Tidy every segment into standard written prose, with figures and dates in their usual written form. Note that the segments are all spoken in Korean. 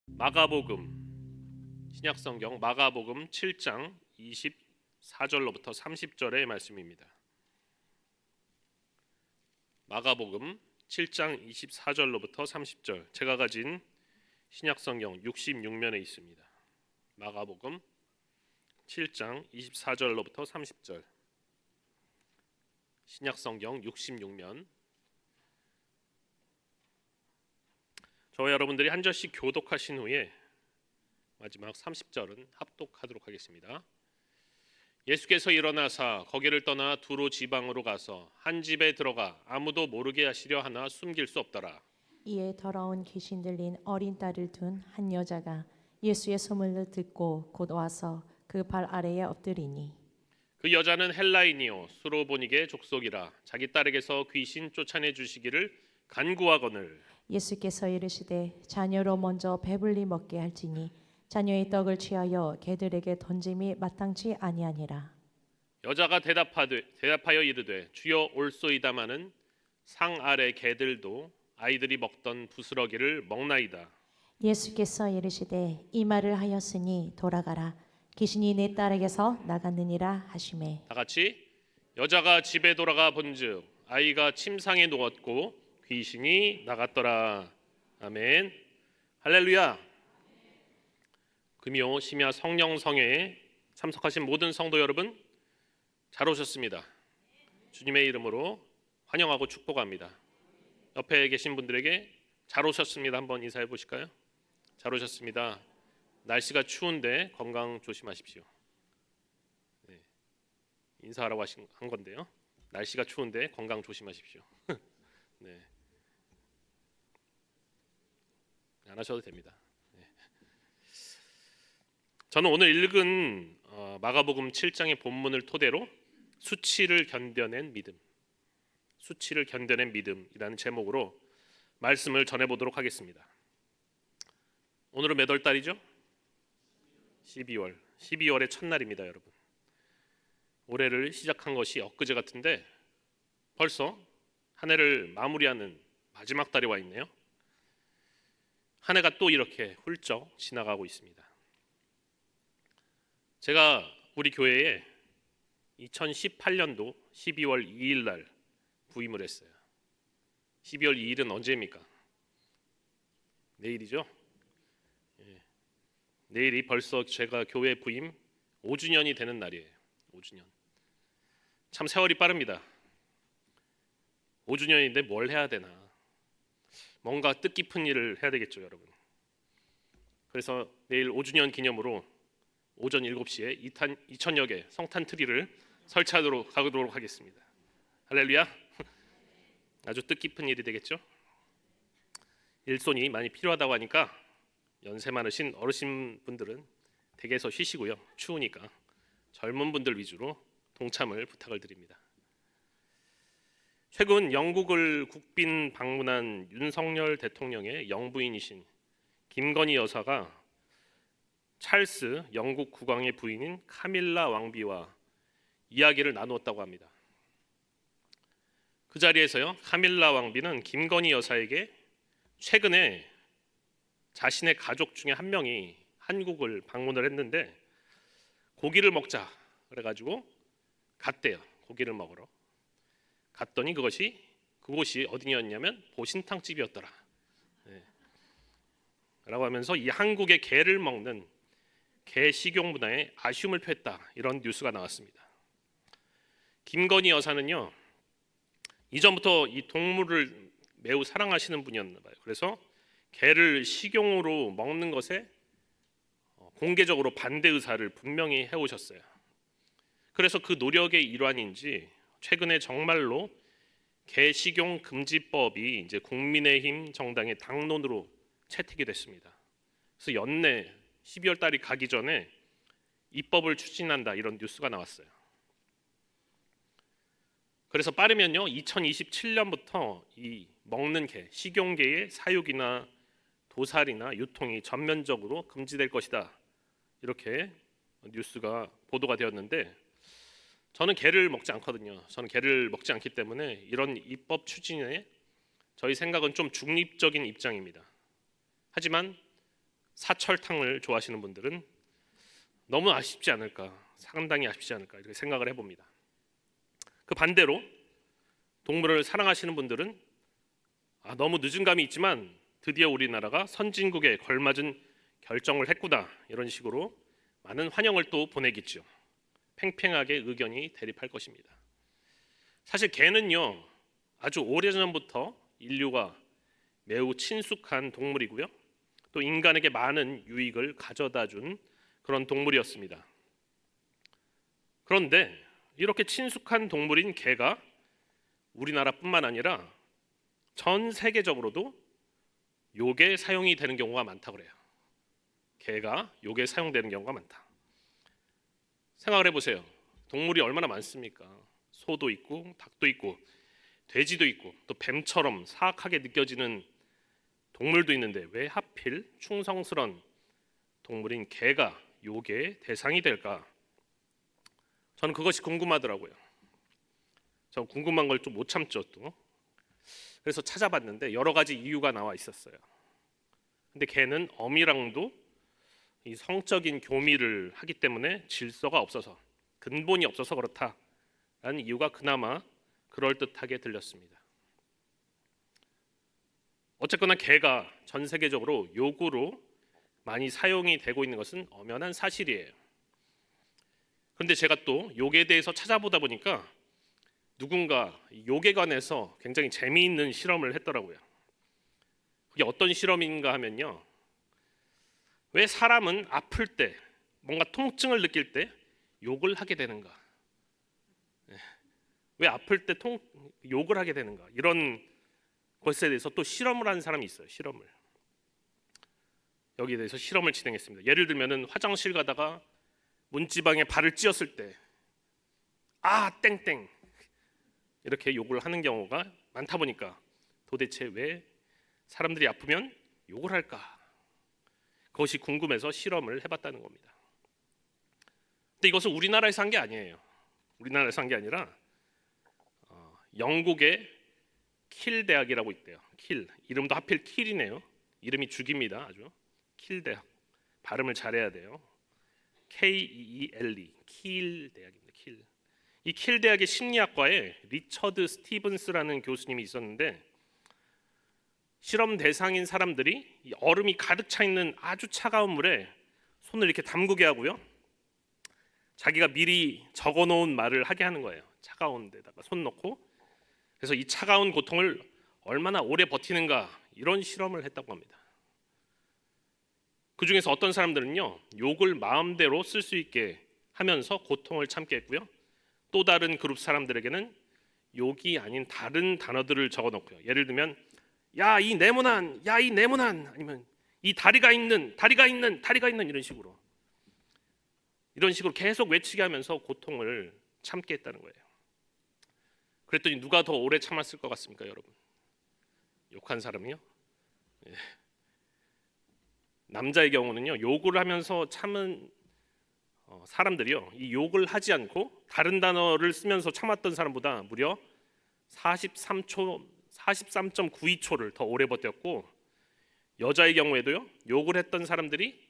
마가복음 신약성경 마가복음 7장 24절로부터 30절의 말씀입니다. 마가복음 7장 24절로부터 30절, 제가 가진 신약성경 66면에 있습니다. 마가복음 7장 24절로부터 30절, 신약성경 66면. 저와 여러분들이 한 절씩 교독하신 후에 마지막 30절은 합독하도록 하겠습니다. 예수께서 일어나사 거기를 떠나 두로 지방으로 가서 한 집에 들어가 아무도 모르게 하시려 하나 숨길 수 없더라. 이에 더러운 귀신 들린 어린 딸을 둔 한 여자가 예수의 소문을 듣고 곧 와서 그 발 아래에 엎드리니 그 여자는 헬라인이요 수로보니게 족속이라 자기 딸에게서 귀신 쫓아내 주시기를 간구하거늘 예수께서 이르시되 자녀로 먼저 배불리 먹게 할지니 자녀의 떡을 취하여 개들에게 던짐이 마땅치 아니하니라. 여자가 대답하여 이르되 주여 올소이다마는 상 아래 개들도 아이들이 먹던 부스러기를 먹나이다. 예수께서 이르시되 이 말을 하였으니 돌아가라 귀신이 내 딸에게서 나갔느니라 하시매 다 같이 여자가 집에 돌아가 본즉 아이가 침상에 누웠고 귀신이 나갔더라. 아멘. 할렐루야. 금요 심야 성령 성회에 참석하신 모든 성도 여러분 잘 오셨습니다. 주님의 이름으로 환영하고 축복합니다. 옆에 계신 분들에게 잘 오셨습니다 한번 인사해 보실까요? 잘 오셨습니다. 날씨가 추운데 건강 조심하십시오. 네, 인사하라고 한 건데요. 날씨가 추운데 건강 조심하십시오. 네, 안 하셔도 됩니다. 네. 저는 오늘 읽은 마가복음 7장의 본문을 토대로 수치를 견뎌낸 믿음이라는 제목으로 말씀을 전해보도록 하겠습니다. 오늘은 몇 월 달이죠? 12월의 첫날입니다, 여러분. 올해를 시작한 것이 엊그제 같은데 벌써 한 해를 마무리하는 마지막 달이 와 있네요. 한 해가 또 이렇게 훌쩍 지나가고 있습니다. 제가 우리 교회에 2018년도 12월 2일 날 부임을 했어요. 12월 2일은 언제입니까? 내일이죠? 예. 내일이 벌써 제가 교회 부임 5주년이 되는 날이에요. 5주년. 참 세월이 빠릅니다. 5주년인데 뭘 해야 되나? 뭔가 뜻깊은 일을 해야 되겠죠, 여러분. 그래서 내일 5주년 기념으로 오전 7시에 이천역에 성탄 트리를 설치하도록 하겠습니다. 할렐루야. 아주 뜻깊은 일이 되겠죠. 일손이 많이 필요하다고 하니까 연세 많으신 어르신분들은 댁에서 쉬시고요. 추우니까 젊은 분들 위주로 동참을 부탁을 드립니다. 최근 영국을 국빈 방문한 윤석열 대통령의 영부인이신 김건희 여사가 찰스 영국 국왕의 부인인 카밀라 왕비와 이야기를 나누었다고 합니다. 그 자리에서요, 카밀라 왕비는 김건희 여사에게 최근에 자신의 가족 중에 한 명이 한국을 방문을 했는데 고기를 먹자 그래가지고 갔대요. 고기를 먹으러 갔더니 그곳이 어디였냐면 보신탕 집이었더라. 네. 라고 하면서 이 한국의 개를 먹는 개 식용 문화에 아쉬움을 표했다, 이런 뉴스가 나왔습니다. 김건희 여사는요, 이전부터 이 동물을 매우 사랑하시는 분이었나 봐요. 그래서 개를 식용으로 먹는 것에 공개적으로 반대 의사를 분명히 해오셨어요. 그래서 그 노력의 일환인지 최근에 정말로 개 식용 금지법이 이제 국민의힘 정당의 당론으로 채택이 됐습니다. 그래서 연내 12월 달이 가기 전에 입법을 추진한다, 이런 뉴스가 나왔어요. 그래서 빠르면요 2027년부터 이 먹는 개, 식용개의 사육이나 도살이나 유통이 전면적으로 금지될 것이다, 이렇게 뉴스가 보도가 되었는데 저는 개를 먹지 않거든요. 저는 개를 먹지 않기 때문에 이런 입법 추진에 저희 생각은 좀 중립적인 입장입니다. 하지만 사철탕을 좋아하시는 분들은 너무 아쉽지 않을까, 상당히 아쉽지 않을까 이렇게 생각을 해봅니다. 그 반대로 동물을 사랑하시는 분들은 너무 늦은 감이 있지만 드디어 우리나라가 선진국에 걸맞은 결정을 했구나 이런 식으로 많은 환영을 또 보내겠죠. 팽팽하게 의견이 대립할 것입니다. 사실 개는요 아주 오래전부터 인류가 매우 친숙한 동물이고요, 또 인간에게 많은 유익을 가져다 준 그런 동물이었습니다. 그런데 이렇게 친숙한 동물인 개가 우리나라뿐만 아니라 전 세계적으로도 욕에 사용이 되는 경우가 많다고 그래요. 개가 욕에 사용되는 경우가 많다. 생각을 해보세요. 동물이 얼마나 많습니까? 소도 있고 닭도 있고 돼지도 있고 또 뱀처럼 사악하게 느껴지는 동물도 있는데 왜 하필 충성스런 동물인 개가 욕의 대상이 될까? 저는 그것이 궁금하더라고요. 저 궁금한 걸 좀 못 참죠 또. 그래서 찾아봤는데 여러 가지 이유가 나와 있었어요. 근데 개는 어미랑도 이 성적인 교미를 하기 때문에 질서가 없어서, 근본이 없어서 그렇다라는 이유가 그나마 그럴듯하게 들렸습니다. 어쨌거나 개가 전 세계적으로 욕으로 많이 사용이 되고 있는 것은 엄연한 사실이에요. 그런데 제가 또 욕에 대해서 찾아보다 보니까 누군가 욕에 관해서 굉장히 재미있는 실험을 했더라고요. 그게 어떤 실험인가 하면요, 왜 사람은 아플 때, 뭔가 통증을 느낄 때 욕을 하게 되는가? 왜 아플 때 욕을 하게 되는가? 이런 것에 대해서 또 실험을 한 사람이 있어요. 실험을. 여기에 대해서 실험을 진행했습니다. 예를 들면은 화장실 가다가 문지방에 발을 찧었을 때 땡땡 이렇게 욕을 하는 경우가 많다 보니까 도대체 왜 사람들이 아프면 욕을 할까? 그것이 궁금해서 실험을 해봤다는 겁니다. 근데 이것은 우리나라에서 한 게 아니에요. 우리나라에서 한 게 아니라 영국의 킬 대학이라고 있대요. 킬, 이름도 하필 킬이네요. 이름이 죽입니다. 아주 킬 대학. 발음을 잘해야 돼요. KEELE 킬 대학입니다. 킬. 이 킬 대학의 심리학과에 리처드 스티븐스라는 교수님이 있었는데, 실험 대상인 사람들이 이 얼음이 가득 차 있는 아주 차가운 물에 손을 이렇게 담그게 하고요, 자기가 미리 적어놓은 말을 하게 하는 거예요. 차가운 데다가 손 넣고. 그래서 이 차가운 고통을 얼마나 오래 버티는가, 이런 실험을 했다고 합니다. 그 중에서 어떤 사람들은요 욕을 마음대로 쓸 수 있게 하면서 고통을 참게 했고요, 또 다른 그룹 사람들에게는 욕이 아닌 다른 단어들을 적어놓고요, 예를 들면 야 이 네모난, 야 이 네모난, 아니면 이 다리가 있는 이런 식으로 계속 외치게 하면서 고통을 참게 했다는 거예요. 그랬더니 누가 더 오래 참았을 것 같습니까, 여러분? 욕한 사람이요? 예. 남자의 경우는요, 욕을 하면서 참은 사람들이요, 이 욕을 하지 않고 다른 단어를 쓰면서 참았던 사람보다 무려 43.92초를 더 오래 버텼고, 여자의 경우에도요 욕을 했던 사람들이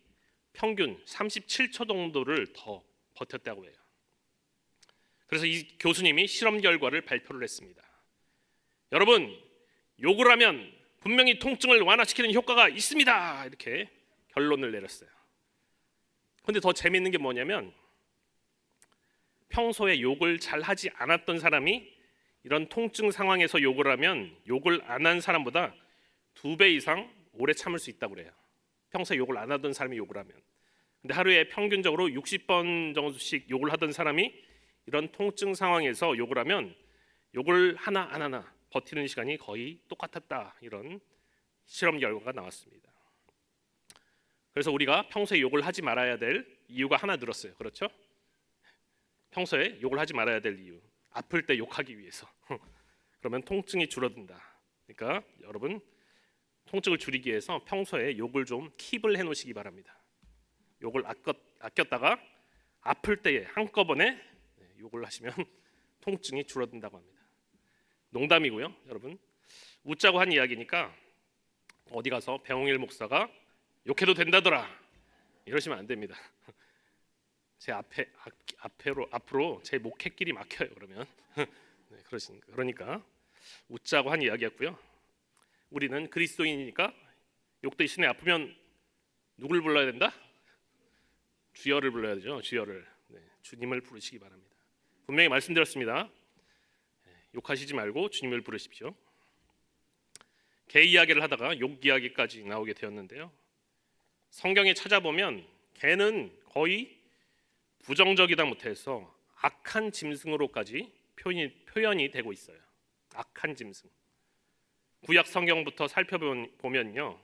평균 37초 정도를 더 버텼다고 해요. 그래서 이 교수님이 실험 결과를 발표를 했습니다. 여러분, 욕을 하면 분명히 통증을 완화시키는 효과가 있습니다, 이렇게 결론을 내렸어요. 근데 더 재미있는 게 뭐냐면, 평소에 욕을 잘 하지 않았던 사람이 이런 통증 상황에서 욕을 하면 욕을 안 한 사람보다 2배 이상 오래 참을 수 있다고 그래요. 평소에 욕을 안 하던 사람이 욕을 하면. 근데 하루에 평균적으로 60번 정도씩 욕을 하던 사람이 이런 통증 상황에서 욕을 하면 욕을 하나 안 하나 버티는 시간이 거의 똑같았다, 이런 실험 결과가 나왔습니다. 그래서 우리가 평소에 욕을 하지 말아야 될 이유가 하나 늘었어요. 그렇죠? 평소에 욕을 하지 말아야 될 이유, 아플 때 욕하기 위해서. 그러면 통증이 줄어든다. 그러니까 여러분, 통증을 줄이기 위해서 평소에 욕을 좀 킵을 해놓으시기 바랍니다. 욕을 아꼈다가 아플 때에 한꺼번에 욕을 하시면 통증이 줄어든다고 합니다. 농담이고요, 여러분. 웃자고 한 이야기니까 어디 가서 배홍일 목사가 욕해도 된다더라 이러시면 안 됩니다. 제 앞으로 제 목회길이 막혀요. 그러면 네, 그러니까 웃자고 한 이야기였고요. 우리는 그리스도인이니까 욕도 신에 아프면 누굴 불러야 된다? 주여를 불러야 되죠. 주여를. 네, 주님을 부르시기 바랍니다. 분명히 말씀드렸습니다. 욕하시지 말고 주님을 부르십시오. 개 이야기를 하다가 욕 이야기까지 나오게 되었는데요. 성경에 찾아보면 개는 거의 부정적이다 못해서 악한 짐승으로까지 표현이 되고 있어요. 악한 짐승. 구약 성경부터 살펴보면요.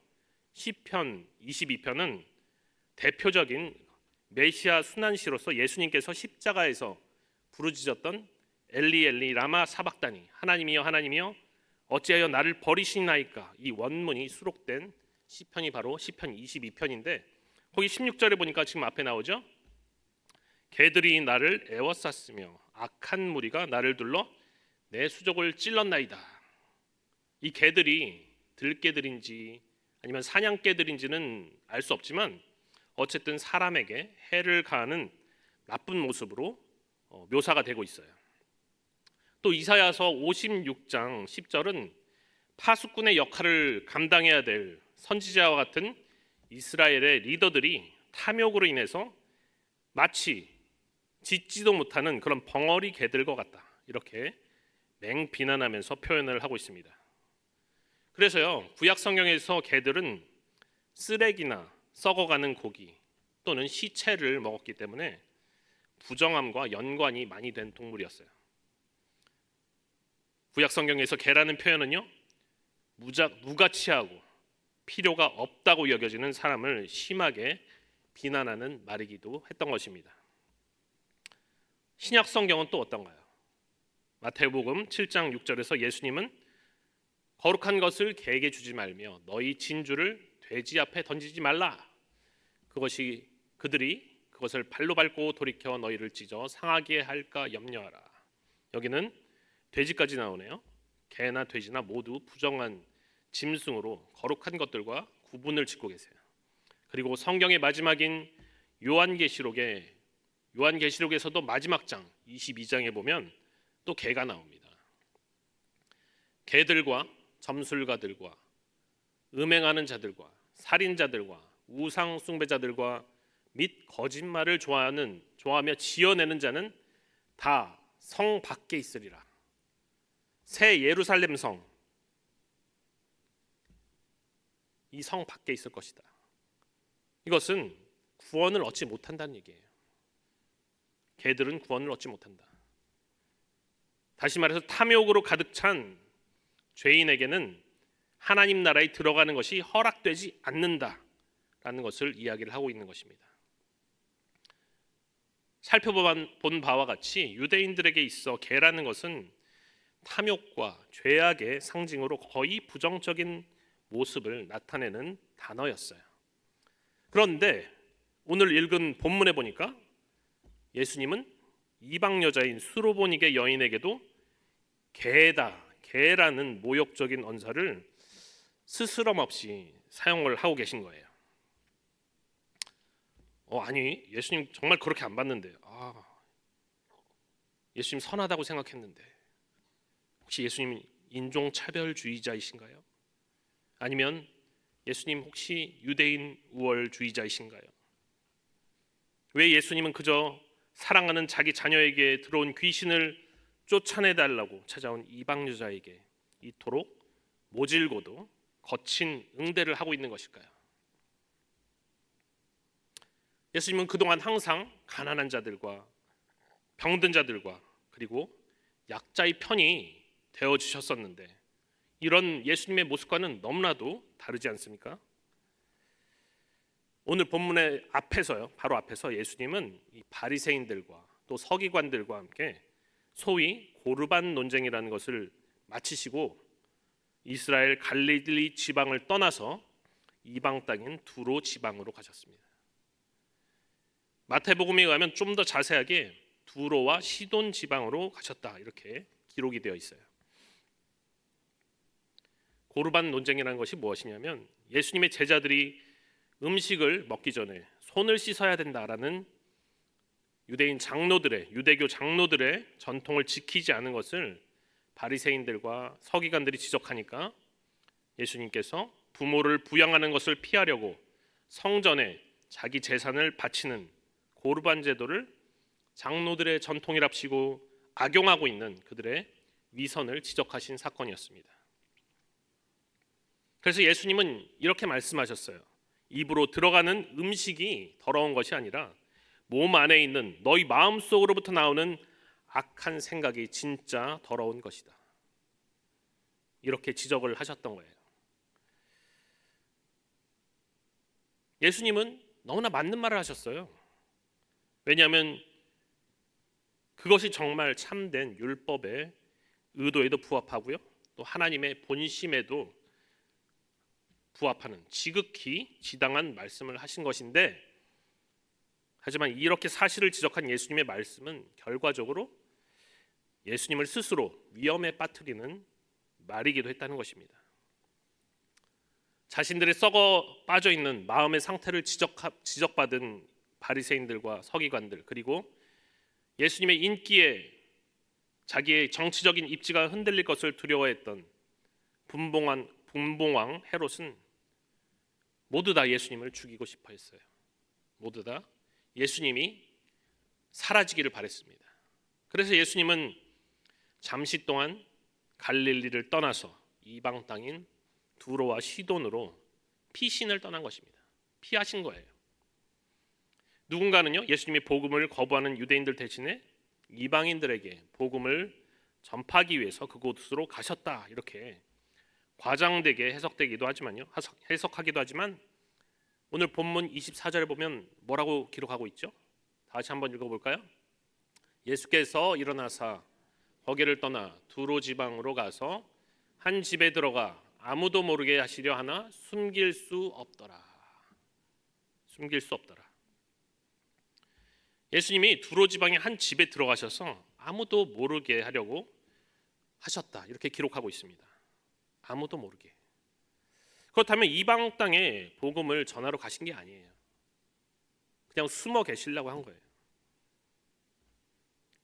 시편 22편은 대표적인 메시아 순환시로서 예수님께서 십자가에서 부르짖었던 엘리 엘리 라마 사박다니, 하나님이여 하나님이여 어찌하여 나를 버리시나이까, 이 원문이 수록된 시편이 바로 시편 22편인데 거기 16절에 보니까 지금 앞에 나오죠. 개들이 나를 애워쌌으며 악한 무리가 나를 둘러 내 수족을 찔렀나이다. 이 개들이 들개들인지 아니면 사냥개들인지는 알 수 없지만 어쨌든 사람에게 해를 가하는 나쁜 모습으로 묘사가 되고 있어요. 또 이사야서 56장 10절은 파수꾼의 역할을 감당해야 될 선지자와 같은 이스라엘의 리더들이 탐욕으로 인해서 마치 짖지도 못하는 그런 벙어리 개들과 같다, 이렇게 맹비난하면서 표현을 하고 있습니다. 그래서요, 구약 성경에서 개들은 쓰레기나 썩어가는 고기 또는 시체를 먹었기 때문에 부정함과 연관이 많이 된 동물이었어요. 구약 성경에서 개라는 표현은요, 무가치하고 필요가 없다고 여겨지는 사람을 심하게 비난하는 말이기도 했던 것입니다. 신약 성경은 또 어떤가요? 마태복음 7장 6절에서 예수님은 거룩한 것을 개에게 주지 말며 너희 진주를 돼지 앞에 던지지 말라. 그들이 그것을 발로 밟고 돌이켜 너희를 찢어 상하게 할까 염려하라. 여기는 돼지까지 나오네요. 개나 돼지나 모두 부정한 짐승으로 거룩한 것들과 구분을 짓고 계세요. 그리고 성경의 마지막인 요한계시록에서도 마지막 장 22장에 보면 또 개가 나옵니다. 개들과 점술가들과 음행하는 자들과 살인자들과 우상 숭배자들과 및 거짓말을 좋아하며 지어내는 자는 다 성 밖에 있으리라. 새 예루살렘 성, 이 성 밖에 있을 것이다. 이것은 구원을 얻지 못한다는 얘기예요. 개들은 구원을 얻지 못한다. 다시 말해서 탐욕으로 가득 찬 죄인에게는 하나님 나라에 들어가는 것이 허락되지 않는다라는 것을 이야기를 하고 있는 것입니다. 살펴본 바와 같이 유대인들에게 있어 개라는 것은 탐욕과 죄악의 상징으로 거의 부정적인 모습을 나타내는 단어였어요. 그런데 오늘 읽은 본문에 보니까 예수님은 이방 여자인 수로보니게 여인에게도 개라는 모욕적인 언사를 스스럼 없이 사용을 하고 계신 거예요. 아니, 예수님 정말 그렇게 안 봤는데, 예수님 선하다고 생각했는데, 혹시 예수님 인종차별주의자이신가요? 아니면 예수님 혹시 유대인 우월주의자이신가요? 왜 예수님은 그저 사랑하는 자기 자녀에게 들어온 귀신을 쫓아내달라고 찾아온 이방 여자에게 이토록 모질고도 거친 응대를 하고 있는 것일까요? 예수님은 그동안 항상 가난한 자들과 병든 자들과 그리고 약자의 편이 되어주셨었는데 이런 예수님의 모습과는 너무나도 다르지 않습니까? 오늘 본문의 바로 앞에서 예수님은 이 바리새인들과 또 서기관들과 함께 소위 고르반 논쟁이라는 것을 마치시고 이스라엘 갈릴리 지방을 떠나서 이방 땅인 두로 지방으로 가셨습니다. 마태복음에 의하면 좀 더 자세하게 두로와 시돈 지방으로 가셨다, 이렇게 기록이 되어 있어요. 고르반 논쟁이라는 것이 무엇이냐면 예수님의 제자들이 음식을 먹기 전에 손을 씻어야 된다라는 유대교 장로들의 전통을 지키지 않은 것을 바리새인들과 서기관들이 지적하니까 예수님께서 부모를 부양하는 것을 피하려고 성전에 자기 재산을 바치는 고르반 제도를 장로들의 전통이랍시고 악용하고 있는 그들의 위선을 지적하신 사건이었습니다. 그래서 예수님은 이렇게 말씀하셨어요. 입으로 들어가는 음식이 더러운 것이 아니라 몸 안에 있는 너희 마음속으로부터 나오는 악한 생각이 진짜 더러운 것이다. 이렇게 지적을 하셨던 거예요. 예수님은 너무나 맞는 말을 하셨어요. 왜냐하면 그것이 정말 참된 율법의 의도에도 부합하고요, 또 하나님의 본심에도 부합하는 지극히 지당한 말씀을 하신 것인데, 하지만 이렇게 사실을 지적한 예수님의 말씀은 결과적으로 예수님을 스스로 위험에 빠뜨리는 말이기도 했다는 것입니다. 자신들의 썩어 빠져 있는 마음의 상태를 지적받은 바리새인들과 서기관들, 그리고 예수님의 인기에 자기의 정치적인 입지가 흔들릴 것을 두려워했던 분봉왕 헤롯은 모두 다 예수님을 죽이고 싶어 했어요. 모두 다 예수님이 사라지기를 바랬습니다. 그래서 예수님은 잠시 동안 갈릴리를 떠나서 이방 땅인 두로와 시돈으로 피신을 떠난 것입니다. 피하신 거예요. 누군가는요, 예수님이 복음을 거부하는 유대인들 대신에 이방인들에게 복음을 전파하기 위해서 그곳으로 가셨다, 이렇게 과장되게 해석하기도 하지만 오늘 본문 24절에 보면 뭐라고 기록하고 있죠? 다시 한번 읽어볼까요? 예수께서 일어나사 거기를 떠나 두로 지방으로 가서 한 집에 들어가 아무도 모르게 하시려 하나 숨길 수 없더라. 예수님이 두로 지방의 한 집에 들어가셔서 아무도 모르게 하려고 하셨다, 이렇게 기록하고 있습니다. 아무도 모르게. 그렇다면 이방 땅에 복음을 전하러 가신 게 아니에요. 그냥 숨어 계시려고 한 거예요.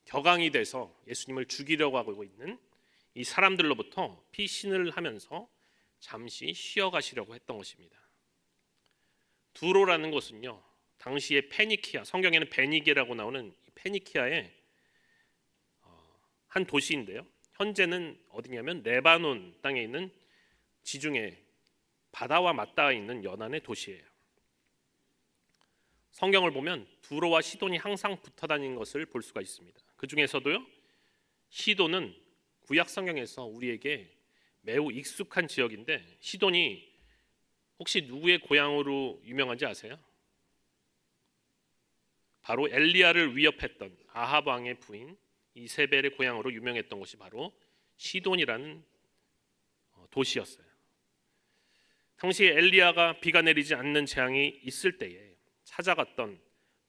격앙이 돼서 예수님을 죽이려고 하고 있는 이 사람들로부터 피신을 하면서 잠시 쉬어가시려고 했던 것입니다. 두로라는 곳은요, 당시의 페니키아, 성경에는 베니게라고 나오는 페니키아의 한 도시인데요, 현재는 어디냐면 레바논 땅에 있는 지중해 바다와 맞닿아 있는 연안의 도시예요. 성경을 보면 두로와 시돈이 항상 붙어 다니는 것을 볼 수가 있습니다. 그 중에서도요, 시돈은 구약 성경에서 우리에게 매우 익숙한 지역인데, 시돈이 혹시 누구의 고향으로 유명한지 아세요? 바로 엘리야를 위협했던 아합 왕의 부인 이세벨의 고향으로 유명했던 곳이 바로 시돈이라는 도시였어요. 당시에 엘리야가 비가 내리지 않는 재앙이 있을 때에 찾아갔던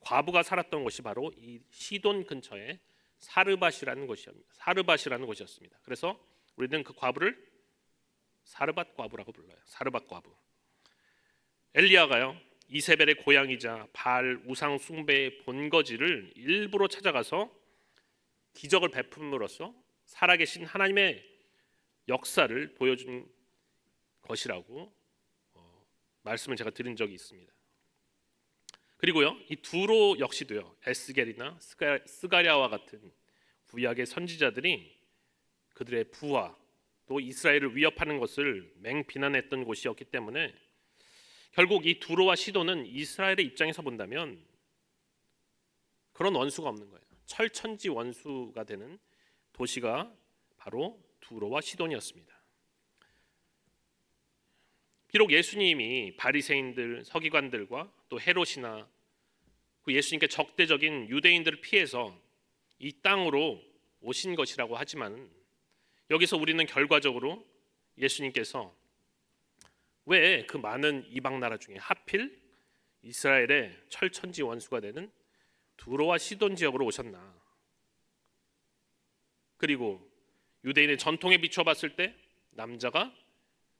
과부가 살았던 곳이 바로 이 시돈 근처에 사르밧이라는 곳이었습니다. 그래서 우리는 그 과부를 사르밧 과부라고 불러요. 사르밧 과부. 엘리야가요, 이세벨의 고향이자 바알 우상 숭배의 본거지를 일부러 찾아가서 기적을 베품으로써 살아계신 하나님의 역사를 보여준 것이라고 말씀을 제가 드린 적이 있습니다. 그리고요, 이 두로 역시도요, 에스겔이나 스가랴와 같은 구약의 선지자들이 그들의 부와 또 이스라엘을 위협하는 것을 맹비난했던 곳이었기 때문에 결국 이 두로와 시돈은 이스라엘의 입장에서 본다면 그런 원수가 없는 거예요. 철천지 원수가 되는 도시가 바로 두로와 시돈이었습니다. 비록 예수님이 바리새인들, 서기관들과 또 헤롯이나 그 예수님께 적대적인 유대인들을 피해서 이 땅으로 오신 것이라고 하지만, 여기서 우리는 결과적으로 예수님께서 왜 그 많은 이방 나라 중에 하필 이스라엘의 철천지 원수가 되는 두로와 시돈 지역으로 오셨나? 그리고 유대인의 전통에 비춰봤을 때 남자가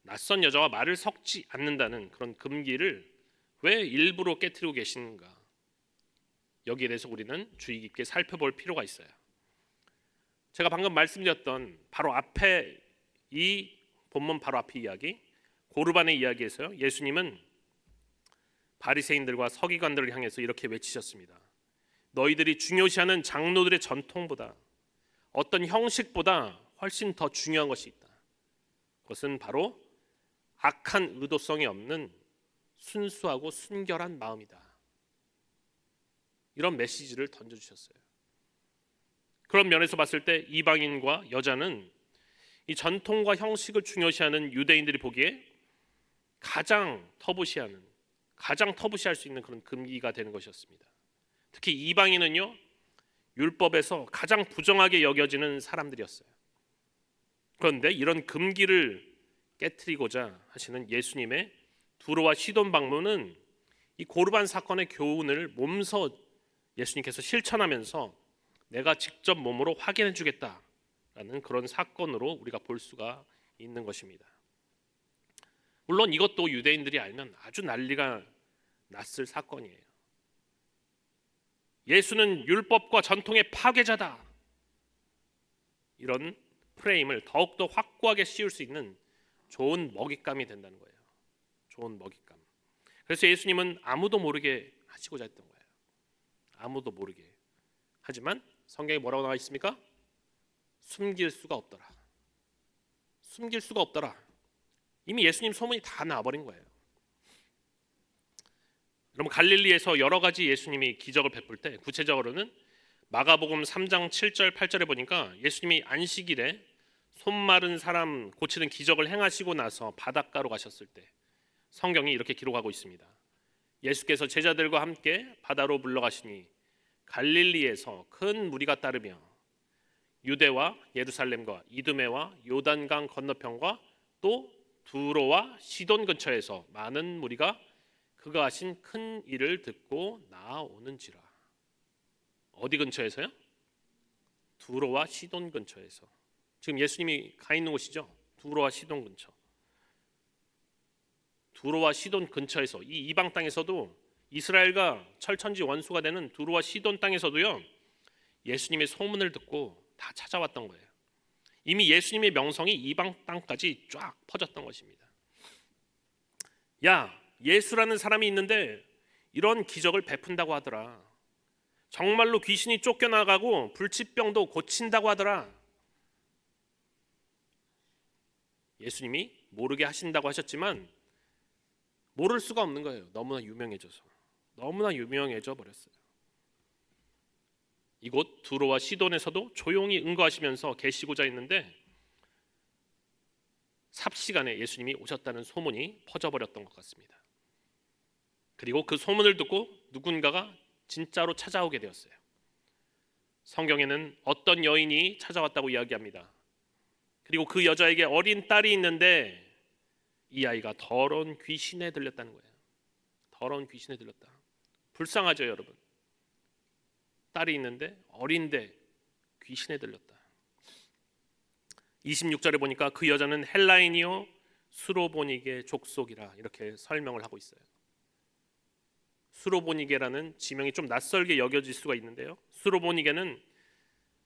낯선 여자와 말을 섞지 않는다는 그런 금기를 왜 일부러 깨트리고 계시는가? 여기에 대해서 우리는 주의 깊게 살펴볼 필요가 있어요. 제가 방금 말씀드렸던 바로 앞에 이 본문 바로 앞의 이야기, 고르반의 이야기에서요, 예수님은 바리새인들과 서기관들을 향해서 이렇게 외치셨습니다. 너희들이 중요시하는 장로들의 전통보다, 어떤 형식보다 훨씬 더 중요한 것이 있다. 그것은 바로 악한 의도성이 없는 순수하고 순결한 마음이다. 이런 메시지를 던져주셨어요. 그런 면에서 봤을 때 이방인과 여자는 이 전통과 형식을 중요시하는 유대인들이 보기에 가장 터부시할 수 있는 그런 금기가 되는 것이었습니다. 특히 이방인은요, 율법에서 가장 부정하게 여겨지는 사람들이었어요. 그런데 이런 금기를 깨트리고자 하시는 예수님의 두로와 시돈 방문은 이 고르반 사건의 교훈을 몸소 예수님께서 실천하면서 내가 직접 몸으로 확인해 주겠다라는 그런 사건으로 우리가 볼 수가 있는 것입니다. 물론 이것도 유대인들이 알면 아주 난리가 났을 사건이에요. 예수는 율법과 전통의 파괴자다. 이런 프레임을 더욱더 확고하게 씌울 수 있는 좋은 먹잇감이 된다는 거예요. 좋은 먹잇감. 그래서 예수님은 아무도 모르게 하시고자 했던 거예요. 아무도 모르게. 하지만 성경에 뭐라고 나와 있습니까? 숨길 수가 없더라. 숨길 수가 없더라. 이미 예수님 소문이 다 나버린 거예요. 여러분, 갈릴리에서 여러 가지 예수님이 기적을 베풀 때, 구체적으로는 마가복음 3장 7절 8절에 보니까 예수님이 안식일에 손 마른 사람 고치는 기적을 행하시고 나서 바닷가로 가셨을 때 성경이 이렇게 기록하고 있습니다. 예수께서 제자들과 함께 바다로 물러가시니 갈릴리에서 큰 무리가 따르며 유대와 예루살렘과 이두메와 요단강 건너편과 또 두로와 시돈 근처에서 많은 무리가 그가 하신 큰 일을 듣고 나오는지라. 어디 근처에서요? 두로와 시돈 근처에서. 지금 예수님이 가 있는 곳이죠. 두로와 시돈 근처. 두로와 시돈 근처에서, 이 이방 땅에서도, 이스라엘과 철천지 원수가 되는 두로와 시돈 땅에서도요, 예수님의 소문을 듣고 다 찾아왔던 거예요. 이미 예수님의 명성이 이방 땅까지 쫙 퍼졌던 것입니다. 야, 예수라는 사람이 있는데 이런 기적을 베푼다고 하더라. 정말로 귀신이 쫓겨나가고 불치병도 고친다고 하더라. 예수님이 모르게 하신다고 하셨지만 모를 수가 없는 거예요. 너무나 유명해져 버렸어요. 이곳 두로와 시돈에서도 조용히 응거하시면서 계시고자 했는데 삽시간에 예수님이 오셨다는 소문이 퍼져버렸던 것 같습니다. 그리고 그 소문을 듣고 누군가가 진짜로 찾아오게 되었어요. 성경에는 어떤 여인이 찾아왔다고 이야기합니다. 그리고 그 여자에게 어린 딸이 있는데 이 아이가 더러운 귀신에 들렸다는 거예요. 더러운 귀신에 들렸다. 불쌍하죠, 여러분. 딸이 있는데 어린데 귀신에 들렸다. 26절에 보니까 그 여자는 헬라인이요 수로보니게 족속이라 이렇게 설명을 하고 있어요. 수로보니게라는 지명이 좀 낯설게 여겨질 수가 있는데요. 수로보니게는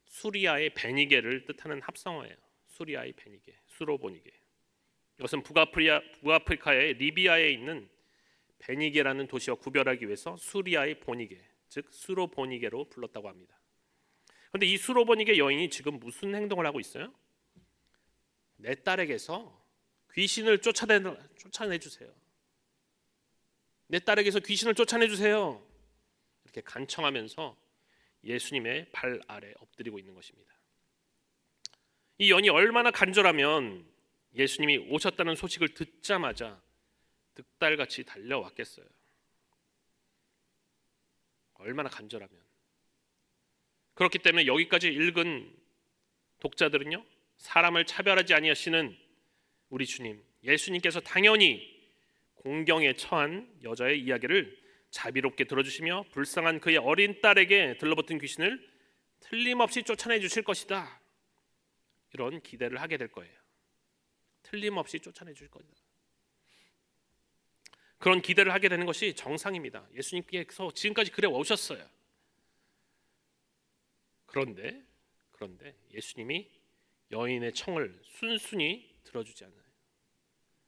수리아의 베니게를 뜻하는 합성어예요. 수리아의 베니게, 수로보니게. 이것은 북아프리카의 리비아에 있는 베니게라는 도시와 구별하기 위해서 수리아의 보니게, 즉 수로보니게로 불렀다고 합니다. 그런데 이 수로보니게 여인이 지금 무슨 행동을 하고 있어요? 내 딸에게서 귀신을 쫓아내 주세요. 내 딸에게서 귀신을 쫓아내 주세요. 이렇게 간청하면서 예수님의 발 아래 엎드리고 있는 것입니다. 이 여인이 얼마나 간절하면 예수님이 오셨다는 소식을 듣자마자 득달같이 달려왔겠어요. 얼마나 간절하면. 그렇기 때문에 여기까지 읽은 독자들은요, 사람을 차별하지 아니하시는 우리 주님, 예수님께서 당연히 공경에 처한 여자의 이야기를 자비롭게 들어주시며 불쌍한 그의 어린 딸에게 들러붙은 귀신을 틀림없이 쫓아내 주실 것이다. 이런 기대를 하게 될 거예요. 틀림없이 쫓아내 줄 거다. 그런 기대를 하게 되는 것이 정상입니다. 예수님께서 지금까지 그래 오셨어요. 그런데 예수님이 여인의 청을 순순히 들어주지 않아요.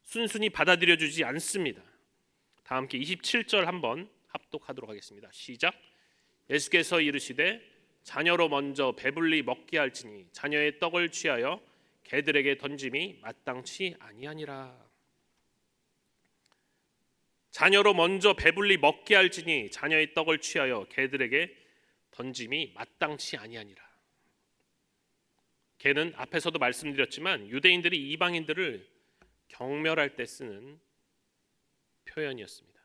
순순히 받아들여주지 않습니다. 다 함께 27절 한번 합독하도록 하겠습니다. 시작. 예수께서 이르시되 자녀로 먼저 배불리 먹게 할지니 자녀의 떡을 취하여 개들에게 던짐이 마땅치 아니하니라. 자녀로 먼저 배불리 먹게 할지니 자녀의 떡을 취하여 개들에게 던짐이 마땅치 아니하니라. 개는 앞에서도 말씀드렸지만 유대인들이 이방인들을 경멸할 때 쓰는 표현이었습니다.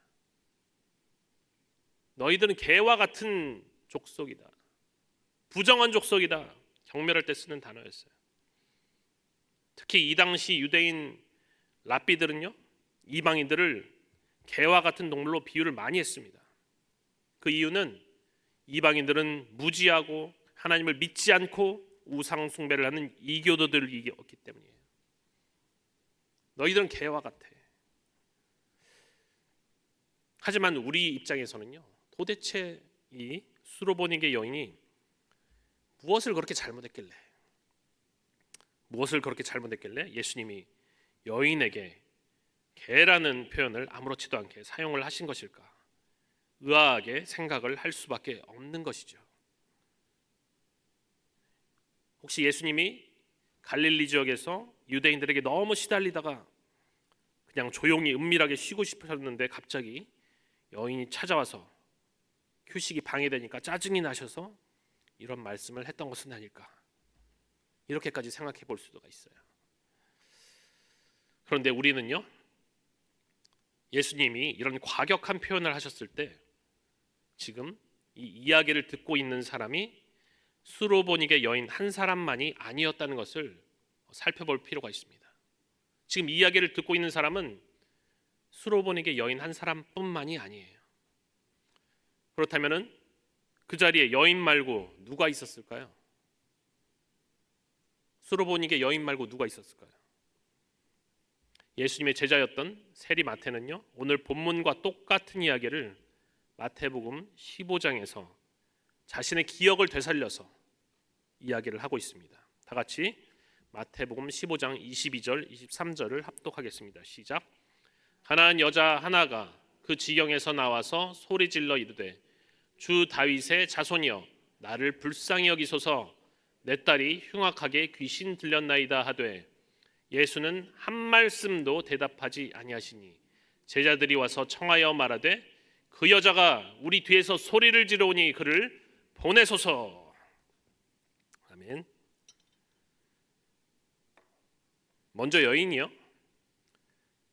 너희들은 개와 같은 족속이다. 부정한 족속이다. 경멸할 때 쓰는 단어였어요. 특히 이 당시 유대인 랍비들은요, 이방인들을 개와 같은 동물로 비유를 많이 했습니다. 그 이유는 이방인들은 무지하고 하나님을 믿지 않고 우상 숭배를 하는 이교도들이었기 때문이에요. 너희들은 개와 같아. 하지만 우리 입장에서는요, 도대체 이 수로보니게 여인이 무엇을 그렇게 잘못했길래 예수님이 여인에게 개라는 표현을 아무렇지도 않게 사용을 하신 것일까? 의아하게 생각을 할 수밖에 없는 것이죠. 혹시 예수님이 갈릴리 지역에서 유대인들에게 너무 시달리다가 그냥 조용히 은밀하게 쉬고 싶으셨는데 갑자기 여인이 찾아와서 휴식이 방해되니까 짜증이 나셔서 이런 말씀을 했던 것은 아닐까? 이렇게까지 생각해 볼 수가 있어요. 그런데 우리는요, 예수님이 이런 과격한 표현을 하셨을 때 지금 이 이야기를 듣고 있는 사람이 수로보니게 여인 한 사람만이 아니었다는 것을 살펴볼 필요가 있습니다. 지금 이야기를 듣고 있는 사람은 수로보니게 여인 한 사람뿐만이 아니에요. 그렇다면은 그 자리에 여인 말고 누가 있었을까요? 수로보니게 여인 말고 누가 있었을까요? 예수님의 제자였던 세리 마태는요, 오늘 본문과 똑같은 이야기를 마태복음 15장에서 자신의 기억을 되살려서 이야기를 하고 있습니다. 다 같이 마태복음 15장 22절, 23절을 합독하겠습니다. 시작. 가나안 여자 하나가 그 지경에서 나와서 소리질러 이르되 주 다윗의 자손이여 나를 불쌍히 여기소서 내 딸이 흉악하게 귀신 들렸나이다 하되 예수는 한 말씀도 대답하지 아니하시니 제자들이 와서 청하여 말하되 그 여자가 우리 뒤에서 소리를 지르오니 그를 보내소서. 아멘. 먼저 여인이요,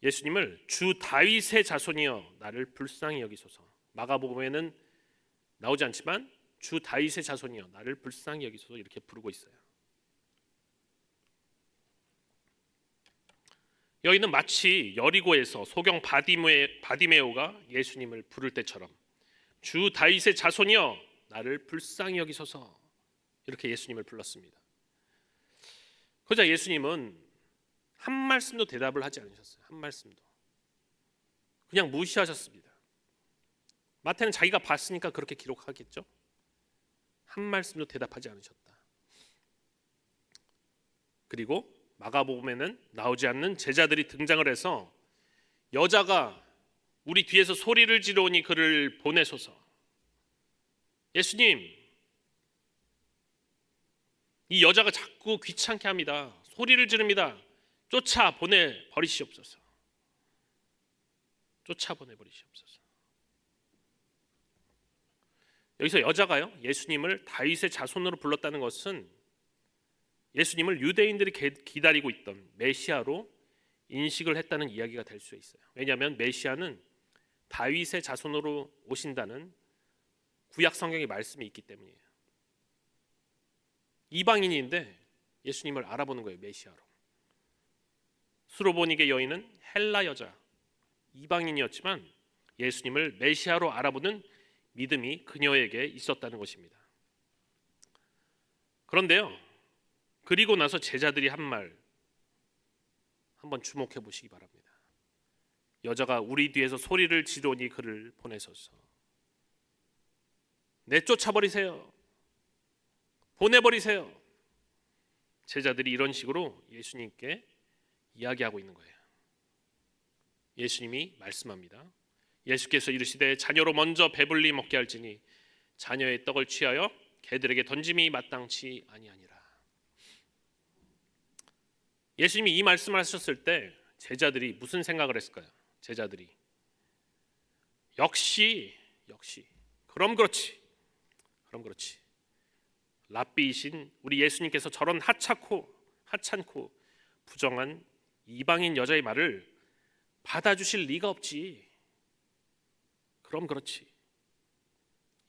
예수님을 주 다윗의 자손이여 나를 불쌍히 여기소서. 마가복음에는 나오지 않지만 주 다윗의 자손이여 나를 불쌍히 여기소서 이렇게 부르고 있어요. 여기는 마치 여리고에서 소경 바디메오가 예수님을 부를 때처럼 주 다윗의 자손이여 나를 불쌍히 여기소서 이렇게 예수님을 불렀습니다. 그러자 예수님은 한 말씀도 대답을 하지 않으셨어요. 한 말씀도. 그냥 무시하셨습니다. 마태는 자기가 봤으니까 그렇게 기록하겠죠. 한 말씀도 대답하지 않으셨다. 그리고 마가복음에는 나오지 않는 제자들이 등장을 해서 여자가 우리 뒤에서 소리를 지르오니 그를 보내소서. 예수님, 이 여자가 자꾸 귀찮게 합니다. 소리를 지릅니다. 쫓아보내버리시옵소서. 여기서 여자가요, 예수님을 다윗의 자손으로 불렀다는 것은 예수님을 유대인들이 기다리고 있던 메시아로 인식을 했다는 이야기가 될 수 있어요. 왜냐하면 메시아는 다윗의 자손으로 오신다는 구약 성경의 말씀이 있기 때문이에요. 이방인인데 예수님을 알아보는 거예요, 메시아로. 수로보니게 여인은 헬라 여자, 이방인이었지만 예수님을 메시아로 알아보는 믿음이 그녀에게 있었다는 것입니다. 그런데요, 그리고 나서 제자들이 한 말 한번 주목해 보시기 바랍니다. 여자가 우리 뒤에서 소리를 지르니 그를 보내소서. 내쫓아버리세요. 보내버리세요. 제자들이 이런 식으로 예수님께 이야기하고 있는 거예요. 예수님이 말씀합니다. 예수께서 이르시되 자녀로 먼저 배불리 먹게 할지니 자녀의 떡을 취하여 개들에게 던짐이 마땅치 아니하니라. 예수님이 이 말씀을 하셨을 때 제자들이 무슨 생각을 했을까요? 제자들이 역시 그럼 그렇지 랍비이신 우리 예수님께서 저런 하찮고 부정한 이방인 여자의 말을 받아주실 리가 없지. 그럼 그렇지.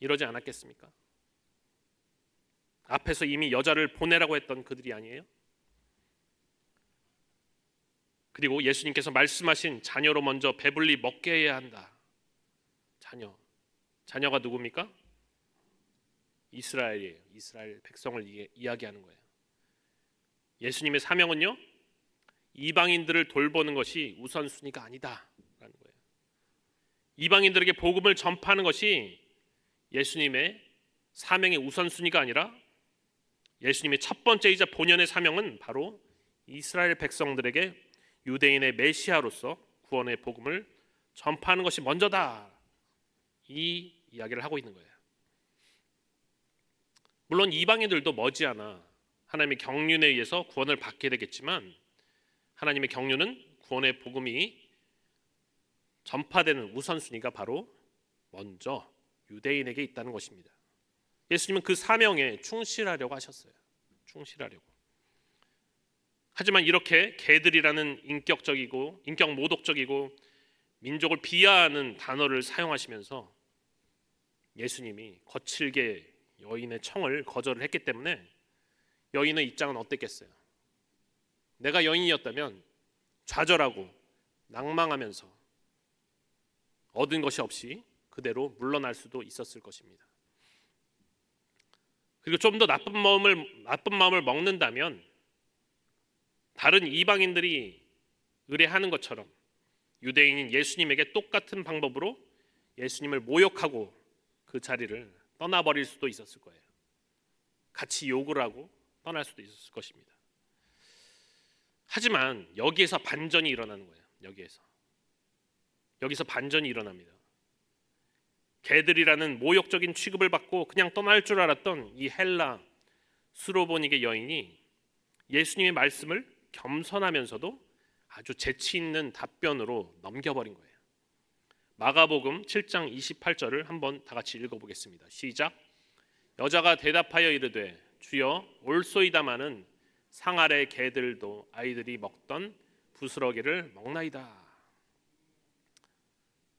이러지 않았겠습니까? 앞에서 이미 여자를 보내라고 했던 그들이 아니에요? 그리고 예수님께서 말씀하신 자녀로 먼저 배불리 먹게 해야 한다. 자녀가 누굽니까? 이스라엘이에요. 이스라엘 백성을 이야기하는 거예요. 예수님의 사명은요, 이방인들을 돌보는 것이 우선순위가 아니다라는 거예요. 이방인들에게 복음을 전파하는 것이 예수님의 사명의 우선순위가 아니라 예수님의 첫 번째이자 본연의 사명은 바로 이스라엘 백성들에게 유대인의 메시아로서 구원의 복음을 전파하는 것이 먼저다. 이 이야기를 하고 있는 거예요. 물론 이방인들도 머지않아 하나님의 경륜에 의해서 구원을 받게 되겠지만 하나님의 경륜은 구원의 복음이 전파되는 우선순위가 바로 먼저 유대인에게 있다는 것입니다. 예수님은 그 사명에 충실하려고 하셨어요. 충실하려고. 하지만 이렇게 개들이라는 인격 모독적이고 민족을 비하하는 단어를 사용하시면서 예수님이 거칠게 여인의 청을 거절을 했기 때문에 여인의 입장은 어땠겠어요? 내가 여인이었다면 좌절하고 낭망하면서 얻은 것이 없이 그대로 물러날 수도 있었을 것입니다. 그리고 좀 더 나쁜 마음을 먹는다면 다른 이방인들이 의뢰하는 것처럼 유대인인 예수님에게 똑같은 방법으로 예수님을 모욕하고 그 자리를 떠나버릴 수도 있었을 거예요. 같이 욕을 하고 떠날 수도 있었을 것입니다. 하지만 여기에서 반전이 일어나는 거예요. 여기서 반전이 일어납니다. 개들이라는 모욕적인 취급을 받고 그냥 떠날 줄 알았던 이 헬라 수로보니게 여인이 예수님의 말씀을 겸손하면서도 아주 재치 있는 답변으로 넘겨버린 거예요. 마가복음 7장 28절을 한번 다 같이 읽어보겠습니다. 시작. 여자가 대답하여 이르되 주여 올소이다마는 상 아래 개들도 아이들이 먹던 부스러기를 먹나이다.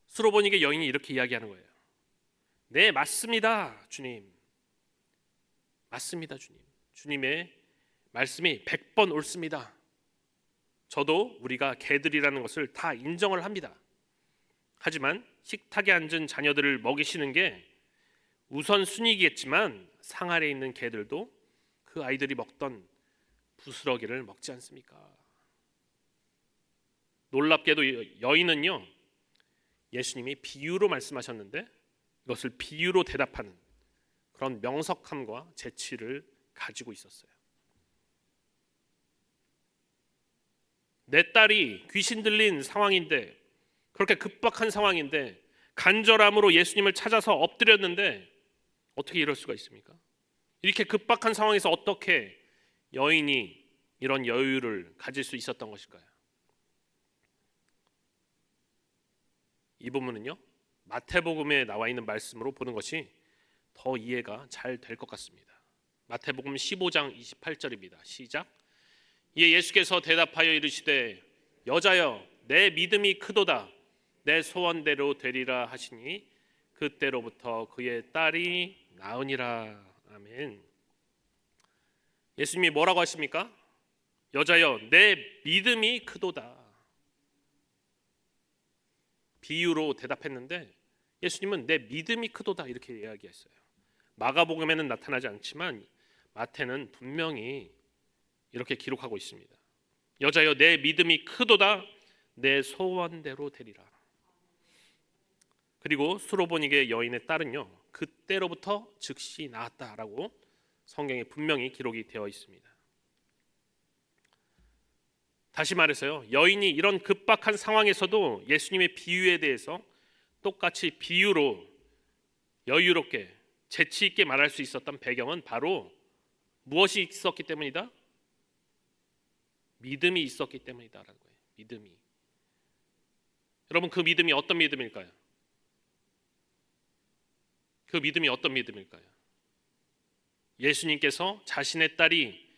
수로보니게 여인이 이렇게 이야기하는 거예요. 네, 맞습니다, 주님. 맞습니다, 주님. 주님의 말씀이 100번 옳습니다. 저도 우리가 개들이라는 것을 다 인정을 합니다. 하지만 식탁에 앉은 자녀들을 먹이시는 게 우선순위겠지만 상 아래에 있는 개들도 그 아이들이 먹던 부스러기를 먹지 않습니까? 놀랍게도 여인은요, 예수님이 비유로 말씀하셨는데 이것을 비유로 대답하는 그런 명석함과 재치를 가지고 있었어요. 내 딸이 귀신 들린 상황인데, 그렇게 급박한 상황인데 간절함으로 예수님을 찾아서 엎드렸는데 어떻게 이럴 수가 있습니까? 이렇게 급박한 상황에서 어떻게 여인이 이런 여유를 가질 수 있었던 것일까요? 이 부분은요, 마태복음에 나와 있는 말씀으로 보는 것이 더 이해가 잘 될 것 같습니다. 마태복음 15장 28절입니다. 시작. 이에 예수께서 대답하여 이르시되 여자여 내 믿음이 크도다. 내 소원대로 되리라 하시니 그때로부터 그의 딸이 나으니라. 아멘. 예수님이 뭐라고 하십니까? 여자여 내 믿음이 크도다. 비유로 대답했는데 예수님은 내 믿음이 크도다 이렇게 이야기했어요. 마가복음에는 나타나지 않지만 마태는 분명히 이렇게 기록하고 있습니다. 여자여 내 믿음이 크도다. 내 소원대로 되리라. 그리고 수로보니게 여인의 딸은요, 그때로부터 즉시 나았다라고 성경에 분명히 기록이 되어 있습니다. 다시 말해서요, 여인이 이런 급박한 상황에서도 예수님의 비유에 대해서 똑같이 비유로 여유롭게 재치 있게 말할 수 있었던 배경은 바로 무엇이 있었기 때문이다? 믿음이 있었기 때문이다라는 거예요. 믿음이. 여러분, 그 믿음이 어떤 믿음일까요? 그 믿음이 어떤 믿음일까요? 예수님께서 자신의 딸이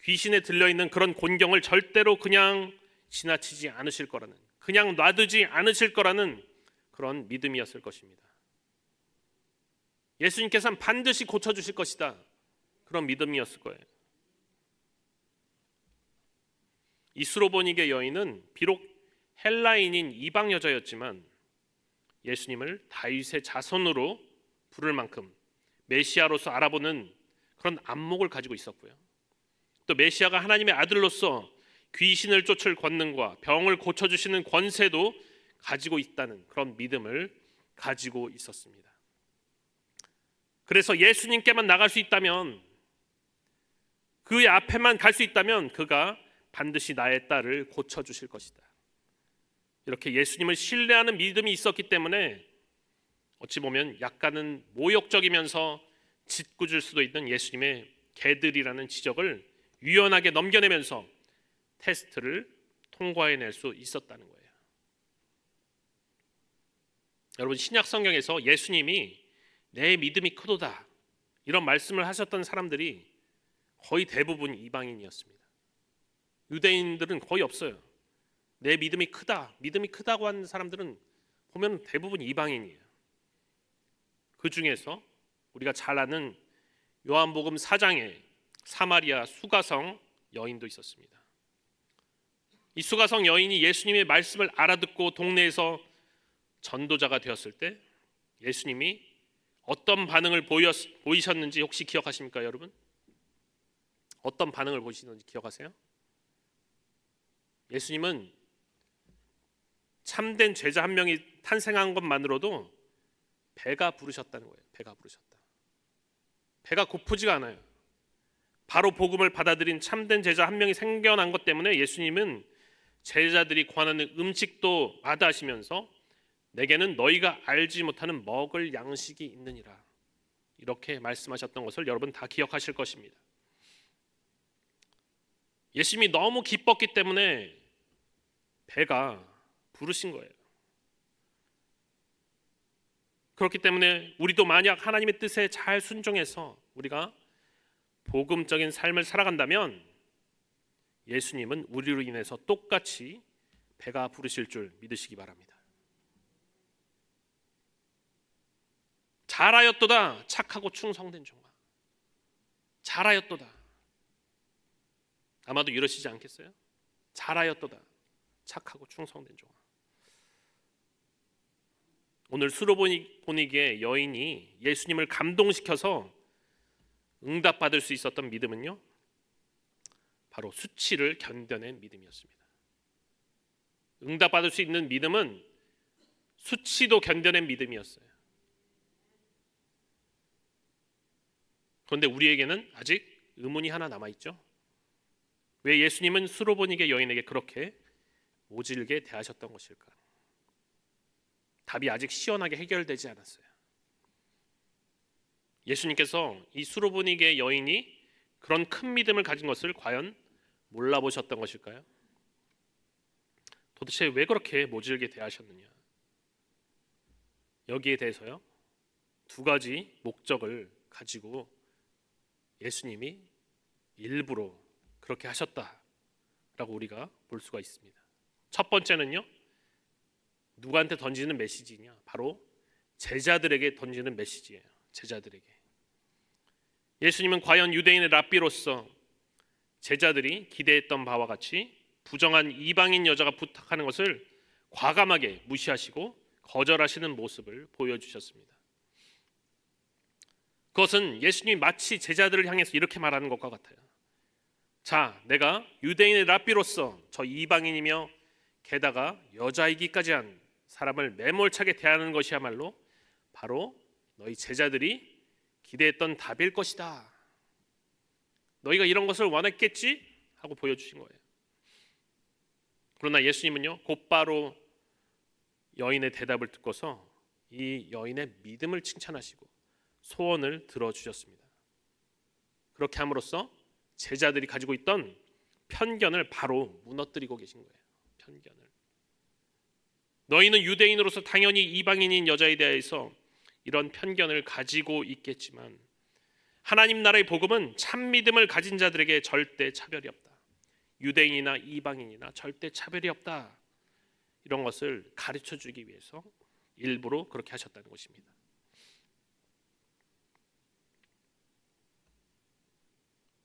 귀신에 들려있는 그런 곤경을 절대로 그냥 지나치지 않으실 거라는, 그냥 놔두지 않으실 거라는 그런 믿음이었을 것입니다. 예수님께서는 반드시 고쳐주실 것이다, 그런 믿음이었을 거예요. 이 수로보니게 여인은 비록 헬라인인 이방 여자였지만 예수님을 다윗의 자손으로 부를 만큼 메시아로서 알아보는 그런 안목을 가지고 있었고요. 또 메시아가 하나님의 아들로서 귀신을 쫓을 권능과 병을 고쳐주시는 권세도 가지고 있다는 그런 믿음을 가지고 있었습니다. 그래서 예수님께만 나갈 수 있다면, 그의 앞에만 갈 수 있다면 그가 반드시 나의 딸을 고쳐주실 것이다, 이렇게 예수님을 신뢰하는 믿음이 있었기 때문에 어찌 보면 약간은 모욕적이면서 짓궂을 수도 있는 예수님의 개들이라는 지적을 유연하게 넘겨내면서 테스트를 통과해낼 수 있었다는 거예요. 여러분, 신약 성경에서 예수님이 내 믿음이 크도다 이런 말씀을 하셨던 사람들이 거의 대부분 이방인이었습니다. 유대인들은 거의 없어요. 내 믿음이 크다, 믿음이 크다고 하는 사람들은 보면 대부분 이방인이에요. 그 중에서 우리가 잘 아는 요한복음 4장에 사마리아 수가성 여인도 있었습니다. 이 수가성 여인이 예수님의 말씀을 알아듣고 동네에서 전도자가 되었을 때 예수님이 어떤 반응을 보이셨는지 혹시 기억하십니까, 여러분? 어떤 반응을 보이시는지 기억하세요? 예수님은 참된 제자 한 명이 탄생한 것만으로도 배가 부르셨다는 거예요. 배가 부르셨다. 배가 고프지가 않아요. 바로 복음을 받아들인 참된 제자 한 명이 생겨난 것 때문에 예수님은 제자들이 권하는 음식도 마다하시면서 내게는 너희가 알지 못하는 먹을 양식이 있느니라, 이렇게 말씀하셨던 것을 여러분 다 기억하실 것입니다. 예수님이 너무 기뻤기 때문에 배가 부르신 거예요. 그렇기 때문에 우리도 만약 하나님의 뜻에 잘 순종해서 우리가 복음적인 삶을 살아간다면 예수님은 우리로 인해서 똑같이 배가 부르실 줄 믿으시기 바랍니다. 잘하였도다 착하고 충성된 종아, 잘하였도다. 아마도 이러시지 않겠어요? 잘하였도다 착하고 충성된 종아. 오늘 수로보니게 여인이 예수님을 감동시켜서 응답받을 수 있었던 믿음은요, 바로 수치를 견뎌낸 믿음이었습니다. 응답받을 수 있는 믿음은 수치도 견뎌낸 믿음이었어요. 그런데 우리에게는 아직 의문이 하나 남아있죠. 왜 예수님은 수로보니게 여인에게 그렇게 모질게 대하셨던 것일까? 답이 아직 시원하게 해결되지 않았어요. 예수님께서 이 수로보니게 여인이 그런 큰 믿음을 가진 것을 과연 몰라보셨던 것일까요? 도대체 왜 그렇게 모질게 대하셨느냐? 여기에 대해서요, 두 가지 목적을 가지고 예수님이 일부러 그렇게 하셨다라고 우리가 볼 수가 있습니다. 첫 번째는요, 누구한테 던지는 메시지냐? 바로 제자들에게 던지는 메시지예요. 제자들에게. 예수님은 과연 유대인의 랍비로서 제자들이 기대했던 바와 같이 부정한 이방인 여자가 부탁하는 것을 과감하게 무시하시고 거절하시는 모습을 보여주셨습니다. 그것은 예수님이 마치 제자들을 향해서 이렇게 말하는 것과 같아요. 자, 내가 유대인의 랍비로서 저 이방인이며 게다가 여자이기까지 한 사람을 매몰차게 대하는 것이야말로 바로 너희 제자들이 기대했던 답일 것이다. 너희가 이런 것을 원했겠지? 하고 보여주신 거예요. 그러나 예수님은요, 곧바로 여인의 대답을 듣고서 이 여인의 믿음을 칭찬하시고 소원을 들어주셨습니다. 그렇게 함으로써 제자들이 가지고 있던 편견을 바로 무너뜨리고 계신 거예요. 편견을. 너희는 유대인으로서 당연히 이방인인 여자에 대해서 이런 편견을 가지고 있겠지만 하나님 나라의 복음은 참 믿음을 가진 자들에게 절대 차별이 없다. 유대인이나 이방인이나 절대 차별이 없다. 이런 것을 가르쳐 주기 위해서 일부러 그렇게 하셨다는 것입니다.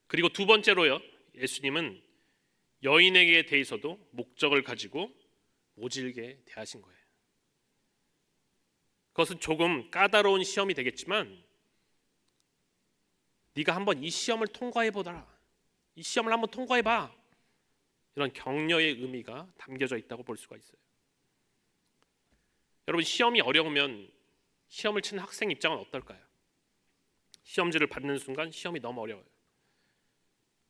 그리고 두 번째로요, 예수님은 여인에게 대해서도 목적을 가지고 모질게 대하신 거예요. 그것은 조금 까다로운 시험이 되겠지만 네가 한번 이 시험을 통과해보더라. 이 시험을 한번 통과해봐. 이런 격려의 의미가 담겨져 있다고 볼 수가 있어요. 여러분, 시험이 어려우면 시험을 치는 학생 입장은 어떨까요? 시험지를 받는 순간 시험이 너무 어려워요.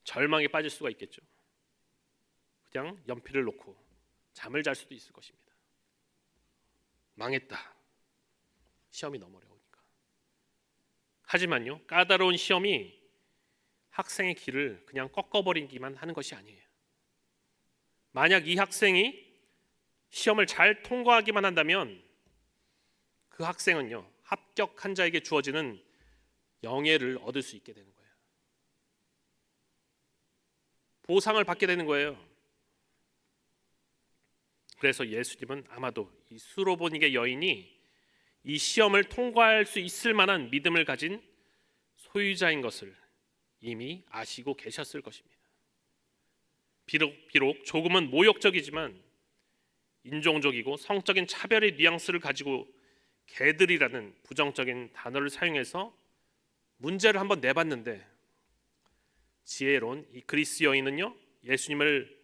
절망에 빠질 수가 있겠죠. 그냥 연필을 놓고 잠을 잘 수도 있을 것입니다. 망했다. 시험이 너무 어려우니까. 하지만요, 까다로운 시험이 학생의 길을 그냥 꺾어버리기만 하는 것이 아니에요. 만약 이 학생이 시험을 잘 통과하기만 한다면 그 학생은요, 합격한 자에게 주어지는 영예를 얻을 수 있게 되는 거예요. 보상을 받게 되는 거예요. 그래서 예수님은 아마도 이 수로보니게 여인이 이 시험을 통과할 수 있을 만한 믿음을 가진 소유자인 것을 이미 아시고 계셨을 것입니다. 비록 조금은 모욕적이지만 인종적이고 성적인 차별의 뉘앙스를 가지고 개들이라는 부정적인 단어를 사용해서 문제를 한번 내봤는데 지혜로운 이 그리스 여인은요, 예수님을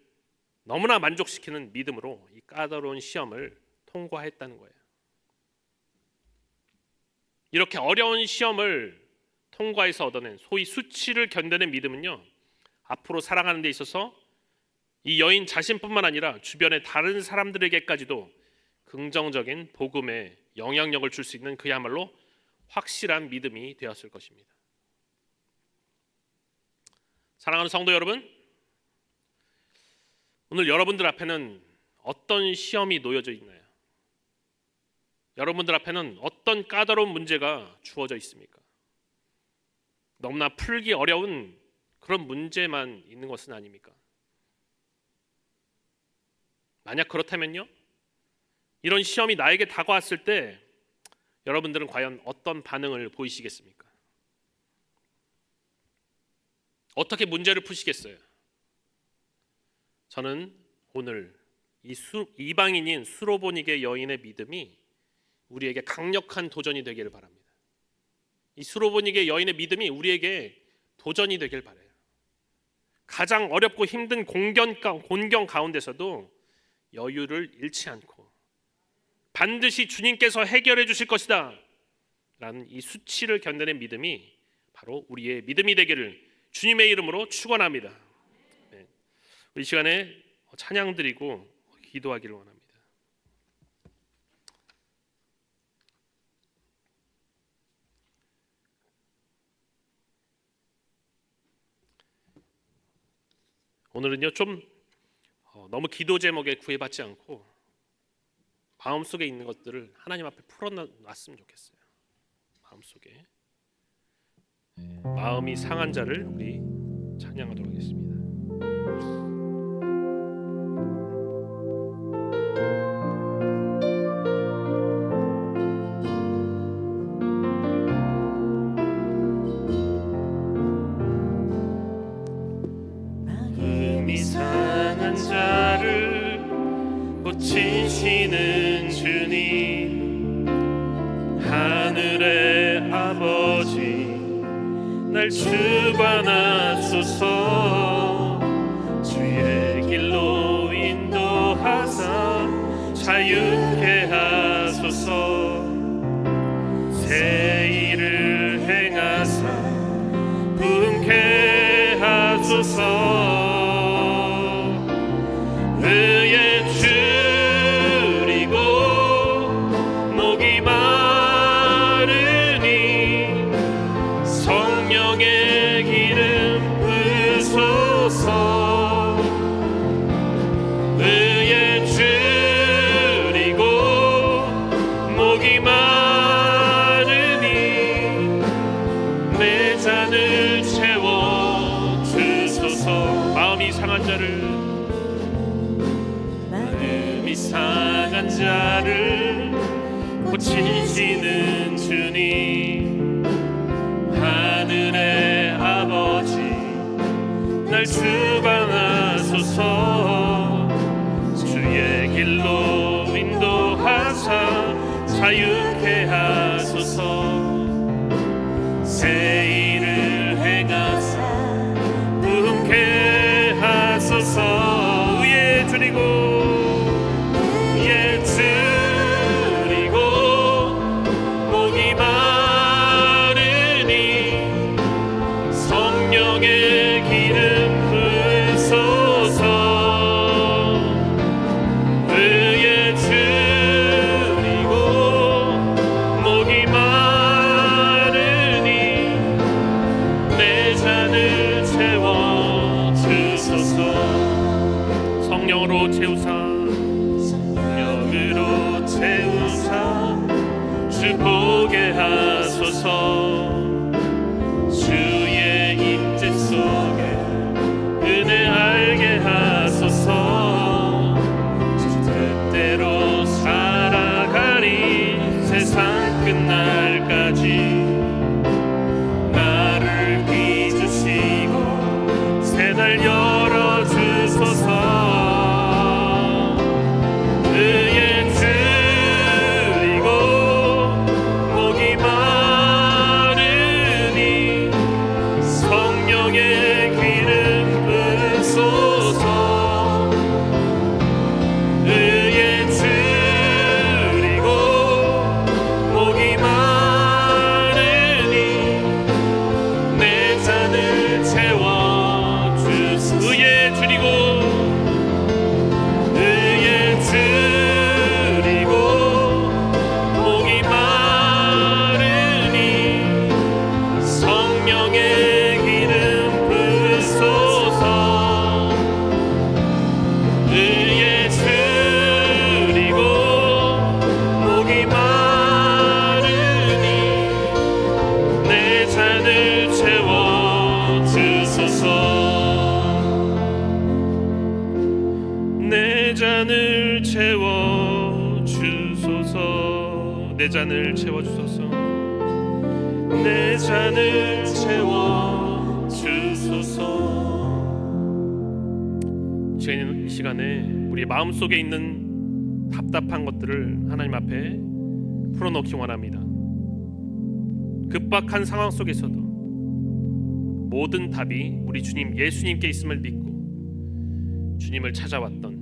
너무나 만족시키는 믿음으로 이 까다로운 시험을 통과했다는 거예요. 이렇게 어려운 시험을 통과해서 얻어낸 소위 수치를 견뎌낸 믿음은요, 앞으로 살아가는 데 있어서 이 여인 자신뿐만 아니라 주변의 다른 사람들에게까지도 긍정적인 복음의 영향력을 줄 수 있는 그야말로 확실한 믿음이 되었을 것입니다. 사랑하는 성도 여러분, 오늘 여러분들 앞에는 어떤 시험이 놓여져 있나요? 여러분들 앞에는 어떤 까다로운 문제가 주어져 있습니까? 너무나 풀기 어려운 그런 문제만 있는 것은 아닙니까? 만약 그렇다면요, 이런 시험이 나에게 다가왔을 때 여러분들은 과연 어떤 반응을 보이시겠습니까? 어떻게 문제를 푸시겠어요? 저는 오늘 이 이방인인 수로보니게 여인의 믿음이 우리에게 강력한 도전이 되기를 바랍니다. 이 수로보니게 여인의 믿음이 우리에게 도전이 되길 바라요. 가장 어렵고 힘든 곤경 가운데서도 여유를 잃지 않고 반드시 주님께서 해결해 주실 것이다 라는 이 수치를 견뎌낸 믿음이 바로 우리의 믿음이 되기를 주님의 이름으로 축원합니다. 네. 이 시간에 찬양 드리고 기도하기를 원합니다. 오늘은요, 좀 너무 기도 제목에 구애받지 않고 마음속에 있는 것들을 하나님 앞에 풀어놨으면 좋겠어요. 마음속에 마음이 상한 자를 우리 찬양하도록 하겠습니다. 마음이 상한 자를 고치시는 주님, 하늘의 아버지 날 주관하소서. 주의 길로 인도하사 자유케 하소서. 새 일을 행하사 부흥케 하소서. 의에 줄이고 목이 마르니 성령의 기름 부으소서. 의에 줄이고 목이 마르니 내 잔을 채워 주소서. 마음이 상한 자를 상한 자를 고치시는 주님, 하늘의 아버지 날 주방하소서. 주의 길로 인도하사 자유케 하소서. 새 일을 행하사 부흥케 하소서. 의에 줄이고 목이 마르니 성령의 기름 부으소서. 의에 줄이고 목이 마르니 내 잔을 채워 주소서. 성령으로 채우사 주 보게 하소서. 주의 임재 속에 은혜 알게 하소서. 주 뜻대로 살아가리 세상 끝날까지. 나를 빚으시고 새날 열어주소서. 내 잔을 채워 주소서. 내 잔을 채워 주소서. 내 잔을 채워 주소서. 이 시간에 우리 마음속에 있는 답답한 것들을 하나님 앞에 풀어놓기 원합니다. 급박한 상황 속에서도 모든 답이 우리 주님 예수님께 있음을 믿고 주님을 찾아왔던